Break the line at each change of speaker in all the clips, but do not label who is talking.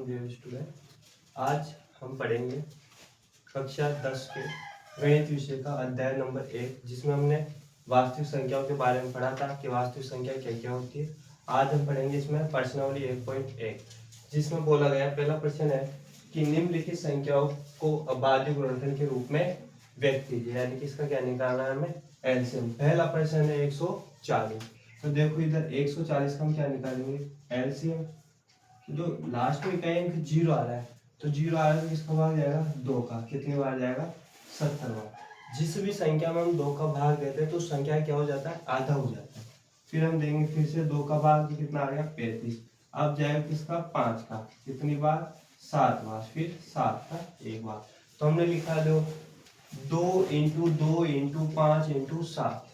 Dear student, आज हम पढ़ेंगे कक्षा 10 के गणित विषय का अध्याय नंबर 1, जिसमें हमने वास्तविक संख्याओं के बारे में पढ़ा था कि वास्तविक संख्या क्या क्या होती है। आज हम पढ़ेंगे इसमें प्रश्नावली 1.1, जिसमें बोला गया पहला प्रश्न है कि निम्नलिखित संख्याओं को अभाज्य गुणनफल के रूप में व्यक्त कीजिए, यानी कि इसका क्या निकालना है हमें, एलसीएम। पहला प्रश्न है 140। तो देखो इधर 140 का हम क्या निकालेंगे, एलसीएम। जो लास्ट में इकाई अंक 0 आ रहा है, तो 0 आ रहा है तो किसका भाग जाएगा, 2 का। कितनी बार जाएगा, 70 बार। जिस भी संख्या में हम 2 का भाग देते हैं तो संख्या क्या हो जाता है, आधा हो जाता है। फिर हम देंगे फिर से 2 का भाग, कितना आ गया, 35। अब जाएगा किसका, 5 का। कितनी बार, 7 बार। फिर 7 का 1 बार। तो हमने लिखा दो 2 into 2 into 5 into 7।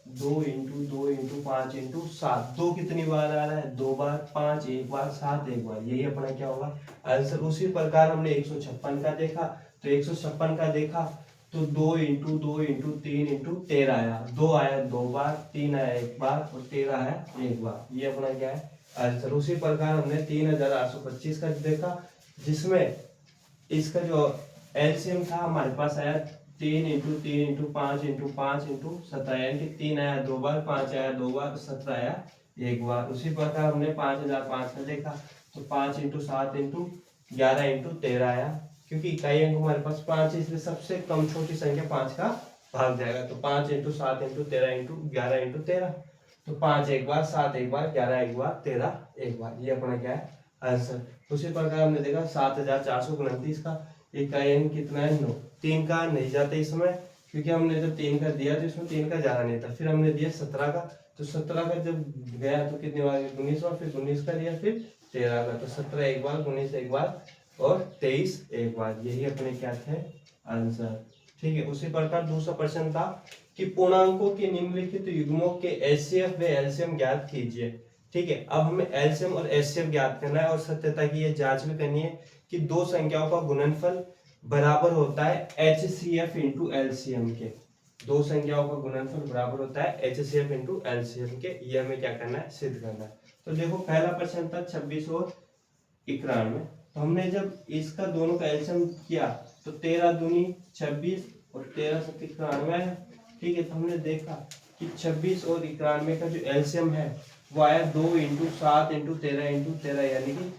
2 into 2 into 5 into 7। 2 कितनी बार आ रहा है, 2 बार। 5 1 बार, 7 1 बार। यही अपना क्या होगा, आंसर। उसी प्रकार हमने 156 का देखा, तो 156 का देखा तो 2 इंटू 2 इंटू 3 इंटू 13 आया। 2 आया 2 बार, 3 आया 1 बार और 13 आया 1 बार। ये अपना क्या है, आंसर। उसी प्रकार हमने 3825 का देखा, जिसमें इसका जो एलसीएम था हमारे पास आया 3 इंटू 3 इंटू 5 इंटू 5 इंटू 17, यानी कि 3 आया 2 बार, 5 आया 2 बार, 17 आया 1 बार। उसी प्रकार हमने 5005 का देखा, तो 5 इंटू 7 इंटू 11 इंटू 13 आया। क्योंकि इकाई अंक हमारे पास 5 है, इसलिए सबसे कम छोटी संख्या 5 का भाग जाएगा। तो 5 इंटू 7 इंटू 13 इंटू 11 इंटू 13। तो 5 1 बार, 7 1 बार, 11 1 बार, 13 1 बार। ये अपना क्या है, आंसर। उसी प्रकार हमने देखा 7429 का इकाई अंक कितना है, 9। 3 का नहीं जाता इसमें, क्योंकि हमने जब 3 का दिया तो इसमें 3 का जाना नहीं था। फिर हमने दिया 17 का, तो 17 का जब गया तो कितनी बार, 19 बार। फिर 19 का दिया, फिर 13 का। तो 17 1 बार, 19 1 बार और 23 1 बार। यही अपने क्या थे, आंसर। ठीक है। उसी प्रकार दूसरा प्रश्न था कि पूर्णांकों के निम्नलिखित युग्मों के एचसीएफ व एलसीएम ज्ञात कीजिए। ठीक है। अब हमें एलसीएम और एचसीएफ ज्ञात करना है और सत्यता की ये जांच भी करनी है कि दो संख्याओं का गुणनफल बराबर होता है एचसीएफ इंटू एलसीएम के। दो संख्याओं का गुणनफल बराबर होता है एचसीएफ इंटू एलसीएम के। ये हमें क्या करना है, सिद्ध करना है। तो देखो पहला प्रश्न था 26 और 91। तो हमने जब इसका दोनों का एलसीएम किया तो 13 दूनी 26 और 13 सत्ती 91 है। ठीक है। तो हमने देखा कि 26 और 91 का जो एलसीएम है वो आया 2 इंटू 7 इंटू 13 इंटू 13, यानी कि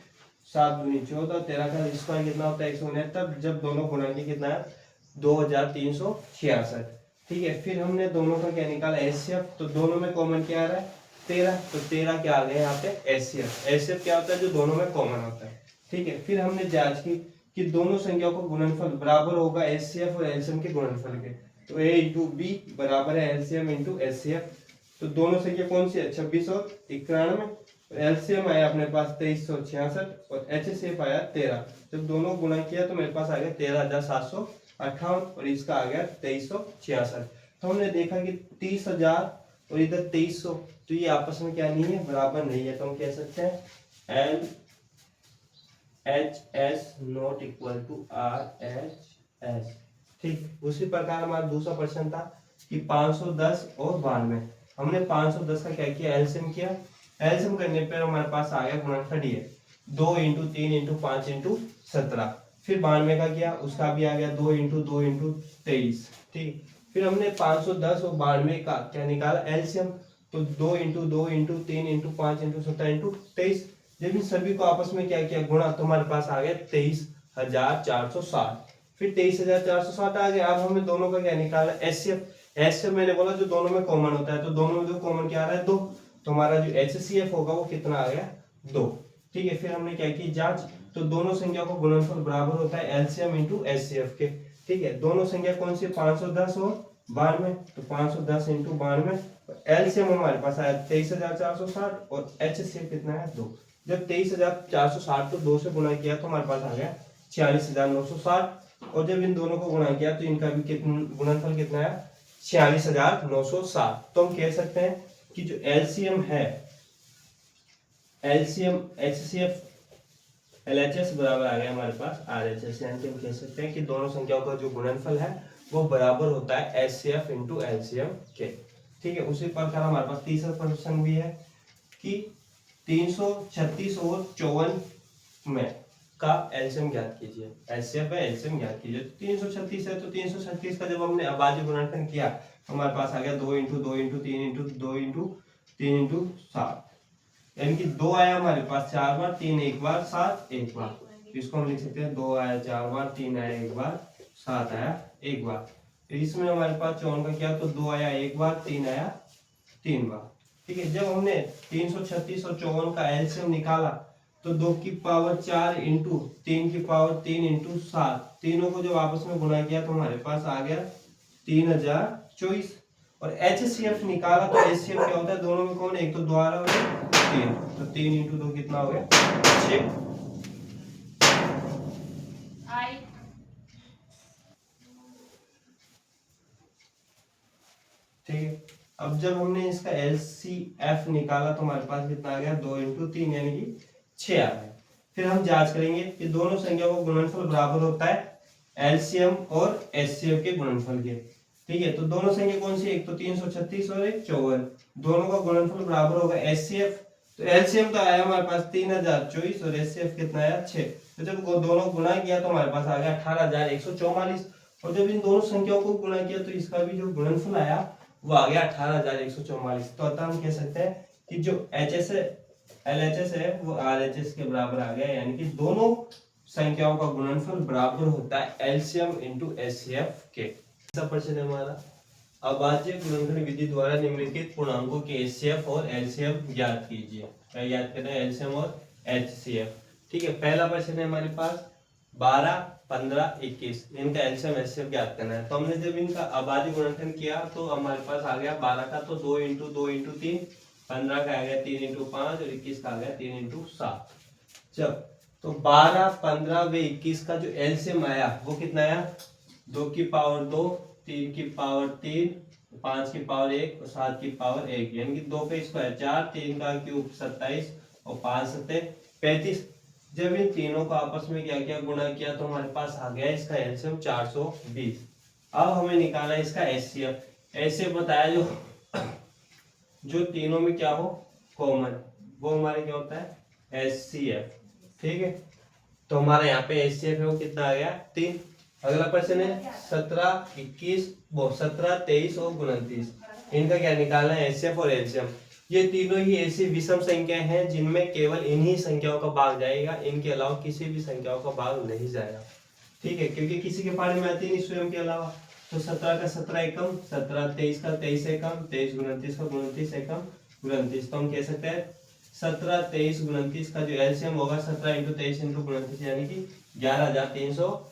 7 दूनी 14, 13 का स्क्वायर कितना होता है 169, जब दोनों गुणा कितना है 2366। ठीक है। फिर हमने दोनों का क्या निकाला, एचसीएफ। तो दोनों में कॉमन क्या आ रहा है, 13। तो 13 क्या आ गया यहाँ पे, एचसीएफ। एचसीएफ क्या होता है, जो दोनों में कॉमन होता है। ठीक है। फिर हमने जांच की कि दोनों संख्याओं का गुणनफल बराबर होगा एचसीएफ और एलसीएम के गुणनफल के। तो ए इंटू बी बराबर है एलसीएम इंटू एचसीएफ। तो दोनों संख्या कौन सी है, 26 और 91। एलसीएम आया अपने पास 2366 और एचसीएफ आया 13। जब दोनों गुणा किया तो मेरे पास आ गया 13758 और इसका आ गया 2366। तो हमने देखा कि 30,000 और इधर 2300, तो ये आपस में क्या नहीं है, बराबर नहीं है। तो हम कह सकते हैं L H S not equal to R H S. ठीक। उसी प्रकार हमारा दूसरा प्रश्न था कि 510 और 92। हमने 510 का क्या किया, एलसीएम किया। एलसीएम करने पर हमारे पास आ गया गुणनफल ये 2 इंटू 3 इंटू 5 इंटू 17। फिर 92 का किया, उसका भी आ गया 2 इंटू 2 इंटू 23। ठीक। फिर हमने 510 और 92 का क्या निकाला, एलसीएम। तो 2 into 2 into 3 into 5 into 17 into 23। जब इन सभी को आपस में क्या किया, गुणा, तो हमारे पास आ गया 23,460। फिर 23,460 आ गया। अब हमें दोनों का क्या निकाला, एचसीएफ। एचसीएफ मैंने बोला जो दोनों में कॉमन होता है, तो दोनों में जो कॉमन क्या आ रहा है, 2। तो हमारा जो एचसीएफ होगा वो कितना आ गया, 2। ठीक है। फिर हमने क्या की जांच, तो दोनों संख्या को गुणनफल बराबर होता है एलसीएम इंटू एचसीएफ के। ठीक है। दोनों संख्या कौन सी, 510 और 92। तो 510 इंटू 92, एलसीएम हमारे पास आया 23,460 और एचसीएफ कितना है, 2। जब 23,460 को 2 से गुणा किया तो हमारे पास आ गया 46,960। और जब इन दोनों को गुणा किया तो इनका भी गुणनफल कितना है, 46,960। तो हम कह सकते हैं कि जो एलसीएम है, एलसीएम एचसीएफ एलएचएस बराबर आ गया हमारे पास आरएचएस, यानी कि हम कह सकते हैं कि दोनों संख्याओं का जो गुणनफल है वो बराबर होता है एचसीएफ इंटू एलसीएम के। ठीक है। उसी प्रकार हमारे पास तीसरा प्रश्न भी है कि 336 और 54 में का एलसीएम ज्ञात कीजिए। एचसीएफ है, एलसीएम ज्ञात कीजिए। तो 336 है, तो 336 का जब हमने अभाज्य गुणनखंड किया हमारे पास आ गया 2 × 2 × 3 × 2 × 3 × 7, यानी कि 2 आया हमारे पास 4 बार, 3 एक बार, 7 एक बार। इसको हम लिख सकते हैं 2 आया 4 बार, 3 आया एक बार, 7 आया एक बार। इसमें हमारे पास 54 का क्या, तो 2 आया एक बार, 3 आया 3 बार। ठीक है, जब हमने 336 और 54 का एलसीएम निकाला तो 2 की पावर 4 इंटू 3 की पावर 3 इंटू 7, तीनों को जब आपस में गुणा किया तो हमारे पास आ गया 3024। और एचसीएफ निकाला तो एचसीएफ क्या होता है, दोनों में कौन, एक तो द्वारा और 3, तो 3 इंटू 2 कितना हो गया 6। ठीक है, अब जब हमने इसका एलसीएफ निकाला तो हमारे पास कितना आ गया 2 इंटू 3 यानी कि 6 आ गया। फिर हम जांच करेंगे कि दोनों संख्याओं का गुणनफल बराबर होता है एलसीएम और एचसीएफ के गुणनफल के। ठीक है, तो दोनों संख्या कौन सी, एक तो 336 और एक 54, दोनों का गुणनफल बराबर होगा एचसीएफ। तो एलसीएम तो आया हमारे पास 3024 और एचसीएफ कितना आया 6। तो जब दोनों गुणा किया तो हमारे पास आ गया 18144। और जब इन दोनों संख्याओं को गुणा किया तो इसका भी जो गुणनफल आया वो आ गया 18144। तो अतः हम कह सकते हैं कि जो एचएस है, एलएचएस है, वो आरएचएस के बराबर आ गया, यानी कि दोनों संख्याओं का गुणनफल बराबर होता है एलसीएम इंटू एचसीएफ के। ऐसा प्रश्न है हमारा, अभाज्य गुणनखंड विधि द्वारा निम्नलिखित पूर्णांकों के एचसीएफ और एलसीएम ज्ञात कीजिए। क्या ज्ञात करना है, एलसीएम और एचसीएफ। ठीक है, पहला प्रश्न है हमारे पास 12, 15, 21, इनका एलसीएम एचसीएफ ज्ञात करना है। तो हमने जब इनका अभाज्य गुणनखंड किया तो हमारे पास आ गया 12 का तो 2 × 2 × 3, 15 का आ गया 3 × 5 और 21 का आ गया 3 × 7। जब तो 12, 15 व 21 का जो एलसीएम आया वो कितना आया, 2 की पावर 2, 3 की पावर 3, 5 की पावर 1 और 7 की पावर 1, यानी कि 2 का स्क्वायर 4, 3 का क्यूब 27 और 5 सत्ते 35। जब इन तीनों को आपस में क्या क्या गुणा किया तो हमारे पास आ गया इसका एलसीएम 420। अब हमें निकालना है इसका एचसीएफ। एचसीएफ बताया जो तीनों में क्या हो कॉमन, वो हमारे क्या होता है एचसीएफ। ठीक है, तो हमारा यहाँ पे एचसीएफ है वो कितना आ गया 3। अगला प्रश्न है 17, 21, 17, 23 और 29, इनका क्या निकालना है एचसीएफ और एलसीएम। ये तीनों ही ऐसी विषम संख्याएं हैं जिनमें केवल इन्हीं संख्याओं का भाग जाएगा, इनके अलावा किसी भी संख्याओं का भाग नहीं जाएगा। ठीक है, क्योंकि किसी के पास में आती नहीं स्वयं के अलावा। तो 17 का 17 एकम 17, 23 का 23 एकम 23, 29 का 29 एकम 29। तो हम कह सकते हैं 17, 23, 29 का जो एलसीएम होगा 17 × 23 × 29 यानी कि 11300।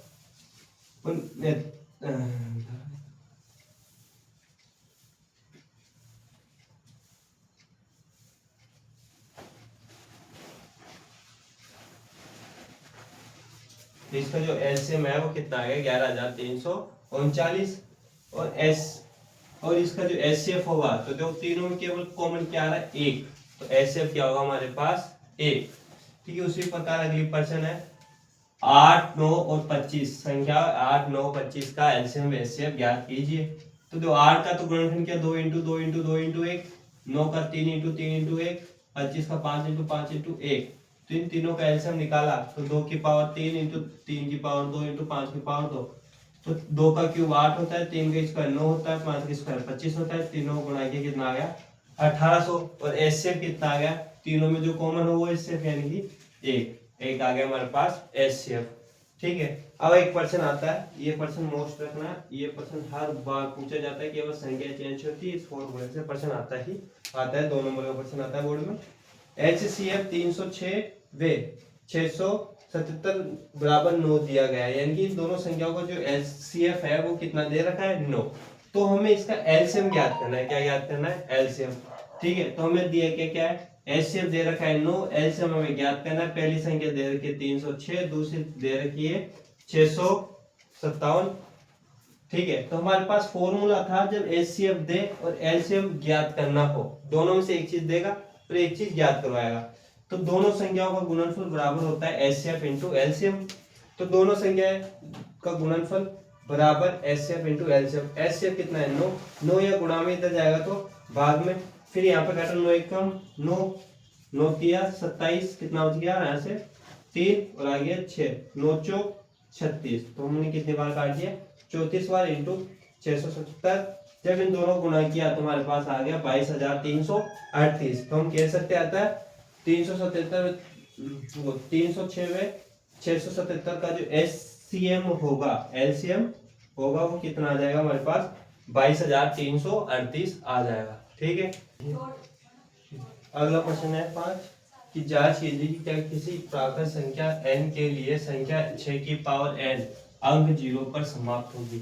तो इसका जो एलसीएम है वो कितना आ गया 11339। और इसका जो एचसीएफ होगा तो जो तीनों में केवल कॉमन क्या आ रहा है 1, तो एचसीएफ क्या होगा हमारे पास 1। ठीक है, उसी प्रकार अगली प्रश्न है 8, 9 और 25, संख्या 8, 9, 25 का एलसीएम एचसीएफ ज्ञात कीजिए। तो जो 8 का तो गुणनखंड क्या 2 × 2 × 2 × 1, 9 का 3 × 3 × 1, 25 का 5 × 5 × 1। तो इन तीनों का एलसीएम निकाला तो 2 की पावर 3 × 3 की पावर 2 × 5 की पावर 2, तो 2 का क्यूब 8 होता है, 3 का स्क्वायर 9 होता है, 5 का स्क्वायर 25 होता है। तीनों को गुणा किया कितना आ गया 1800। और एचसीएफ कितना आ गया, तीनों में जो कॉमन हो वो एचसीएफ यानी कि 1 आ गया हमारे पास एचसीएफ। ठीक है, अब एक प्रश्न आता है, ये प्रश्न मोस्ट रखना, ये प्रश्न हर बार पूछा जाता है, केवल संख्या चेंज होती है, इस फॉर्मूले से प्रश्न आता है 2 नंबर का प्रश्न आता है बोर्ड में। एचसीएफ 306 व 677 बराबर 9 दिया गया है, यानी कि इन दोनों संख्याओं का जो एचसीएफ है वो कितना दे रखा है 9। तो हमें इसका एलसीएम ज्ञात करना है। क्या ज्ञात करना है एलसीएम। ठीक है, तो हमें दिया क्या है एचसीएफ दे रखा है 9, एलसीएम हमें ज्ञात करना है। पहली संख्या दे रखी है 306, दूसरी दे रखी है 657। ठीक है, तो हमारे पास फॉर्मूला था जब एचसीएफ दे और एलसीएम ज्ञात करना हो, दोनों में से एक चीज देगा और एक चीज ज्ञात करवाएगा, तो दोनों संख्याओं का गुणनफल बराबर होता है एचसीएफ इंटू एलसीएम। तो दोनों संख्याएं का गुणनफल बराबर एचसीएफ इंटू एलसीएम। एचसीएफ कितना है 9, 9 या गुणा में इधर जाएगा तो भाग में, फिर यहाँ पे घटा 9 एकम 9, 9 तिया 27, कितना बच गया यहाँ से 3 और आ गया 6, 9 चौक 36। तो हमने कितने बार काट दिया? 34 बार इंटू 670। जब इन दोनों गुणा किया तो हमारे पास आ गया 22,338। तो हम कह सकते आता है 377 306 में 677 का जो एचसीएम होगा, एलसीएम होगा, वो कितना आ जाएगा हमारे पास? 22,338 आ जाएगा। ठीक है, अगला प्रश्न है 5 कि जांच कीजिए कि क्या किसी प्राकृत संख्या n के लिए संख्या 6 की पावर n अंक 0 पर समाप्त होगी।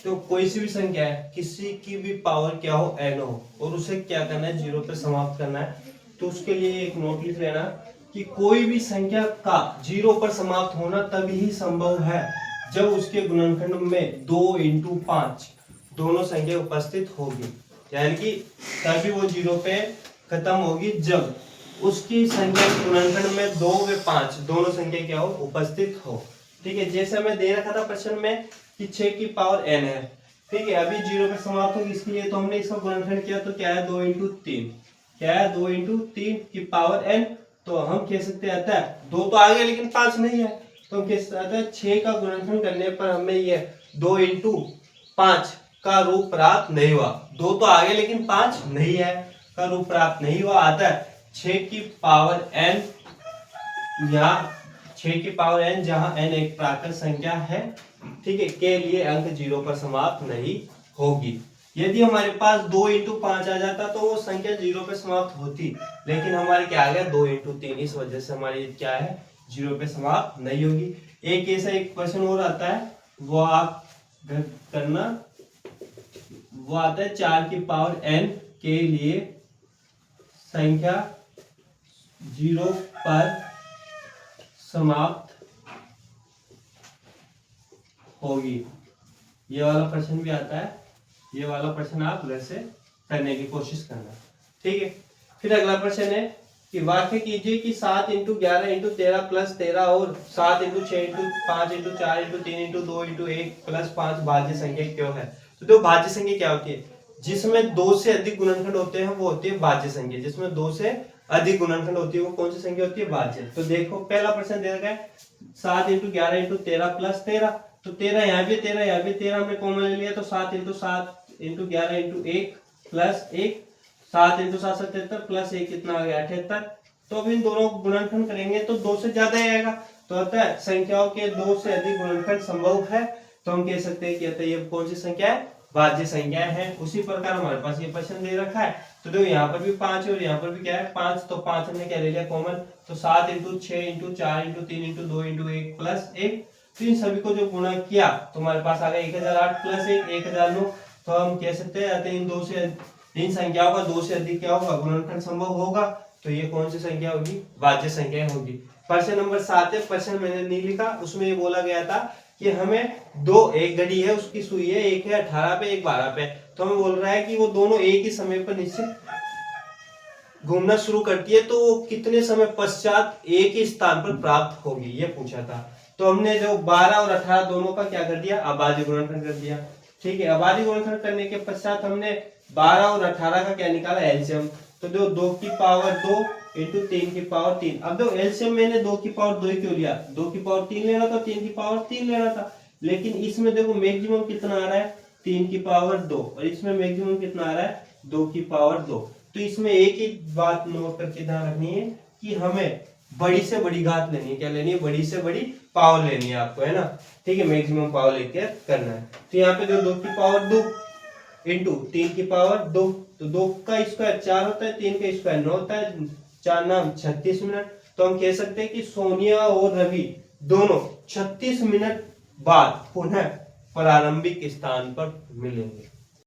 तो कोई सी भी संख्या है, किसी की भी पावर क्या हो, n हो, और उसे क्या करना है? 0 पर समाप्त करना है। तो उसके लिए एक नोट लिख लेना कि कोई भी संख्या का 0 पर समाप्त होना तभी ही संभव है जब उसके गुणनखंड में 2 × 5 दोनों संख्या उपस्थित होगी। यानी कि तभी वो 0 पे खत्म होगी जब उसकी संख्या के गुणनखंड में 2 व 5 दोनों संख्या क्या हो, उपस्थित हो। ठीक है, जैसे हमें दे रखा था प्रश्न में कि 6 की पावर n है। ठीक है, अभी 0 पे समाप्त होगी, इसके लिए तो हमने इसका गुणनखंड किया, तो क्या है? 2 × 3। क्या है? 2 × 3 की पावर n। तो हम कह सकते आता है 2 तो आ गया लेकिन 5 नहीं है, तो हम कह सकते हैं 6 का गुणनखंड करने पर हमें ये 2 × 5 का रूप प्राप्त नहीं हुआ। 2 तो आ गया लेकिन 5 नहीं है, का रूप प्राप्त नहीं हुआ। आता है 6 की पावर n, या 6 की पावर n जहां n एक प्राकृत संख्या है, ठीक है, के लिए अंक 0 पर समाप्त नहीं होगी। यदि हमारे पास 2 × 5 आ जाता तो वो संख्या 0 पे समाप्त होती, लेकिन हमारे क्या आ गया? 2 × 3, इस वजह से हमारी क्या है? 0 पे समाप्त नहीं होगी। एक ऐसा एक क्वेश्चन और आता है, वो आप करना, वो आता है 4 की पावर n के लिए संख्या 0 पर समाप्त होगी। ये वाला प्रश्न भी आता है, ये वाला प्रश्न आप वैसे करने की कोशिश करना। ठीक है, फिर अगला प्रश्न है कि वाक्य कीजिए कि 7 × 11 × 13 + 13 और 7 × 6 × 5 × 4 × 3 × 2 × 1 + 5 भाज्य संख्या क्यों है। तो देखो, भाज्य संख्या क्या होती है? जिसमें 2 से अधिक गुणनखंड होते हैं वो होती है भाज्य संख्या। जिसमें 2 से अधिक गुणनखंड होती है वो कौन सी संख्या होती है? भाज्य। तो देखो, पहला प्रश्न दे रखा है 7 × 11 × 13 + 13। तो 13 यहाँ भी, 13 यहाँ भी, 13 हमने कॉमन ले लिया, तो 7 × 7 × 11 × 1 + 1, 7 × 7 77 + 1 कितना आ गया? 78। तो अब इन दोनों को गुणनखंड करेंगे तो 2 से ज्यादा ही आएगा। तो अतः संख्याओं के 2 से अधिक गुणनखंड संभव है। तो हम कह सकते हैं कि अतः ये कौन सी संख्या है? भाज्य संख्या है। उसी प्रकार हमारे पास ये प्रश्न दे रखा है, तो देखो यहाँ पर भी 5 है और यहाँ पर भी क्या है? 5। तो 5 हमने क्या ले लिया? कॉमन। तो 7 × 6 × 4 × 3 × 2 × 1 + 1। तो इन सभी को जो गुणा किया तो हमारे पास आ गया 1008 + 1 1009। तो हम कह सकते हैं इन संख्याओं का 2 से अधिक क्या होगा? गुणनखंड संभव होगा। तो ये कौन सी संख्या होगी? भाज्य संख्या होगी। प्रश्न नंबर 7 है, प्रश्न मैंने नहीं लिखा, उसमें ये बोला गया था कि हमें एक घड़ी है, उसकी सुई है, एक है 18 पे, एक 12 पे। तो हमें बोल रहा है कि वो दोनों एक ही समय पर निश्चित घूमना शुरू करती है, तो वो कितने समय पश्चात एक ही स्थान पर प्राप्त होगी, ये पूछा था। तो हमने जो 12 और 18 दोनों का क्या कर दिया? अभाज्य गुणनखंड कर दिया। ठीक है, अभाज्य गुणनखंड करने के पश्चात हमने 12 और 18 का क्या निकाला? एलसीएम। तो जो 2 की पावर 2 × 3 की पावर 3। अब जो एलसीएम मैंने 2 की पावर 2 क्यों लिया? 2 की पावर 3 लेना था, 3 की पावर 3 लेना था। लेकिन इसमें देखो मैक्सिमम कितना आ रहा है? 3 की पावर 2, और इसमें मैक्सिमम कितना आ रहा है? 2 की पावर 2। तो इसमें एक ही बात नोट करके ध्यान रखनी है कि हमें बड़ी से बड़ी घात लेनी है। क्या लेनी है? बड़ी से बड़ी पावर लेनी है आपको, है ना। ठीक है, मैक्सिमम पावर लेके करना है। तो यहाँ पे जो 2 की पावर 2 इंटू 3 की पावर 2, तो 2 का स्क्वायर 4 होता है, 3 का स्क्वायर 9 होता है, 4 नाम 36 मिनट। तो हम कह सकते हैं कि सोनिया और रवि दोनों 36 मिनट बाद पुनः प्रारंभिक स्थान पर मिलेंगे।